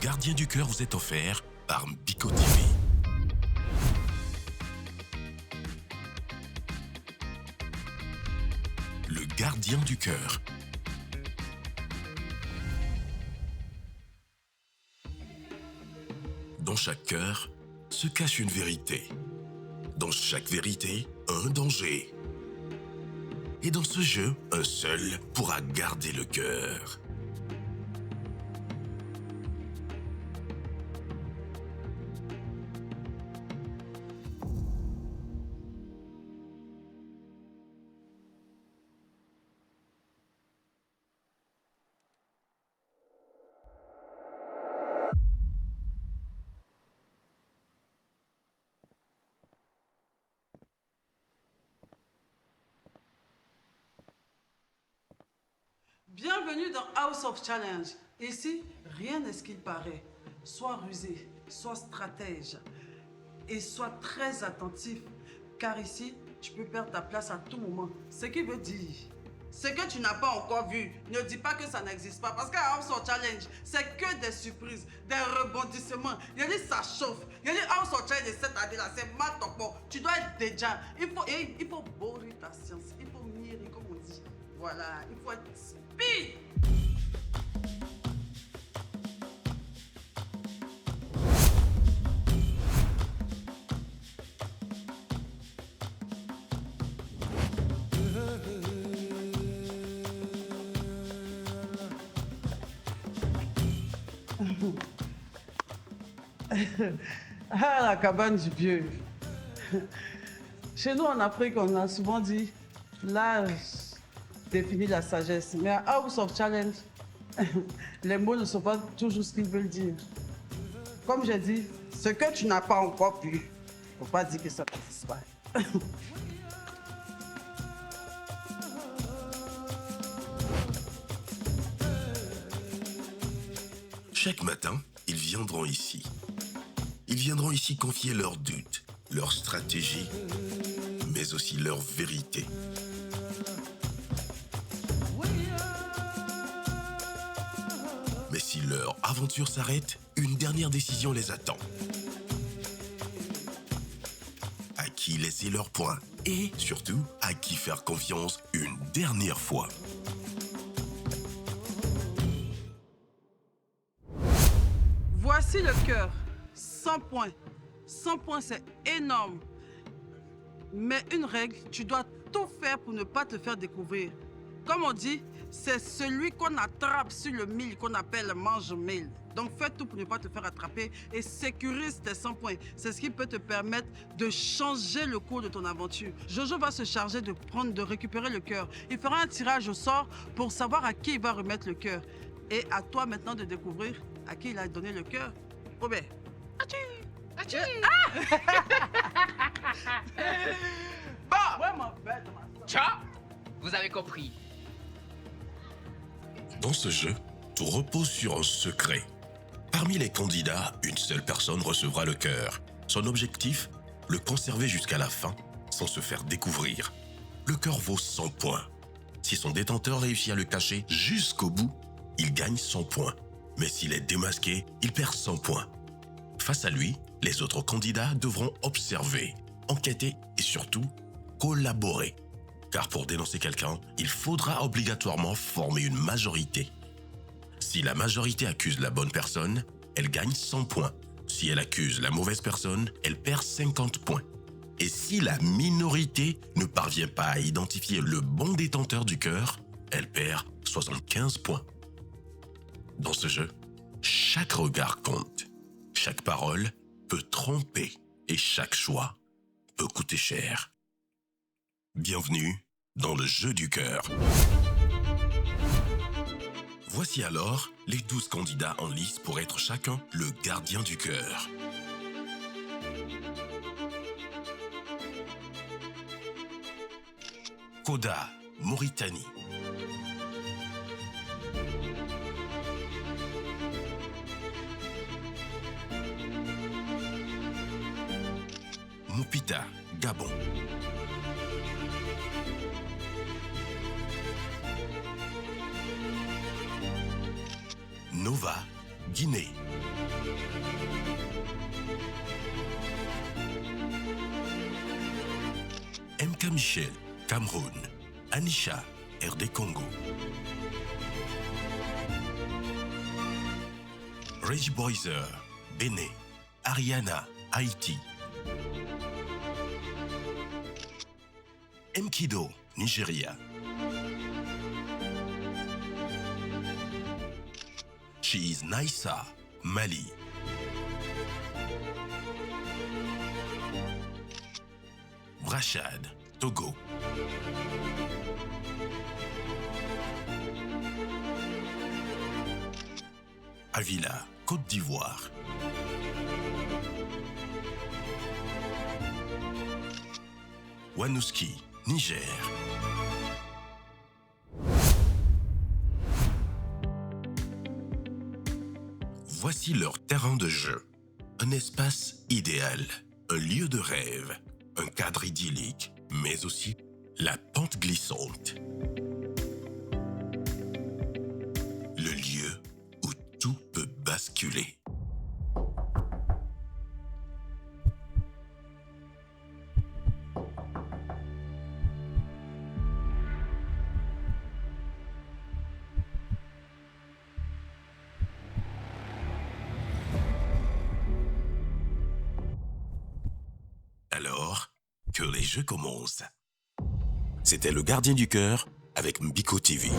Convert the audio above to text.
gardien du cœur vous est offert par Bico TV. Le gardien du cœur. Dans chaque cœur se cache une vérité. Dans chaque vérité, un danger. Et dans ce jeu, un seul pourra garder le cœur. Bienvenue dans House of Challenge. Ici, rien n'est ce qu'il paraît. Sois rusé, sois stratège et sois très attentif. Car ici, tu peux perdre ta place à tout moment. Ce qui veut dire, ce que tu n'as pas encore vu, ne dis pas que ça n'existe pas. Parce qu'à House of Challenge, c'est que des surprises, des rebondissements. Il y a dit ça chauffe. Il y a dit House of Challenge cette année-là, c'est mal ton port. Tu dois être déjà. Il faut bourrer ta science. Il faut mirer, comme on dit. Voilà, il faut être speed. Ah, la cabane du vieux. Chez nous en Afrique, on a souvent dit l'âge définit la sagesse. Mais à House of Challenge, les mots ne sont pas toujours ce qu'ils veulent dire. Comme j'ai dit, ce que tu n'as pas encore vu, il ne faut pas dire que ça n'existe pas. Chaque matin, ils viendront ici. Ils viendront ici confier leurs doutes, leurs stratégies, mais aussi leurs vérités. Mais si leur aventure s'arrête, une dernière décision les attend. À qui laisser leur point et surtout à qui faire confiance une dernière fois. Voici le cœur. 100 points. 100 points, c'est énorme. Mais une règle, tu dois tout faire pour ne pas te faire découvrir. Comme on dit, c'est celui qu'on attrape sur le mille qu'on appelle mange-mille. Donc fais tout pour ne pas te faire attraper et sécurise tes 100 points. C'est ce qui peut te permettre de changer le cours de ton aventure. Jojo va se charger de récupérer le cœur. Il fera un tirage au sort pour savoir à qui il va remettre le cœur. Et à toi maintenant de découvrir à qui il a donné le cœur. Robert. Achille! Bon! Vraiment bête, Ciao! Vous avez compris. Dans ce jeu, tout repose sur un secret. Parmi les candidats, une seule personne recevra le cœur. Son objectif, le conserver jusqu'à la fin, sans se faire découvrir. Le cœur vaut 100 points. Si son détenteur réussit à le cacher jusqu'au bout, il gagne 100 points. Mais s'il est démasqué, il perd 100 points. Face à lui, les autres candidats devront observer, enquêter et surtout collaborer. Car pour dénoncer quelqu'un, il faudra obligatoirement former une majorité. Si la majorité accuse la bonne personne, elle gagne 100 points. Si elle accuse la mauvaise personne, elle perd 50 points. Et si la minorité ne parvient pas à identifier le bon détenteur du cœur, elle perd 75 points. Dans ce jeu, chaque regard compte. Chaque parole peut tromper et chaque choix peut coûter cher. Bienvenue dans le jeu du cœur. Voici alors les 12 candidats en lice pour être chacun le gardien du cœur. Koda, Mauritanie. Moupita, Gabon. Nova, Guinée. Michel, Cameroun. Anisha, RD Congo. Reggie Boiser, Bénin. Ariana, Haïti. Mkido, Nigeria. She is Naissa, Mali. Brachad, Togo. Avila, Côte d'Ivoire. Wanouski, Niger. Voici leur terrain de jeu. Un espace idéal, un lieu de rêve, un cadre idyllique, mais aussi la pente glissante. Le lieu où tout peut basculer. Alors, que les jeux commencent. C'était Le Gardien du Cœur avec Mbiko TV.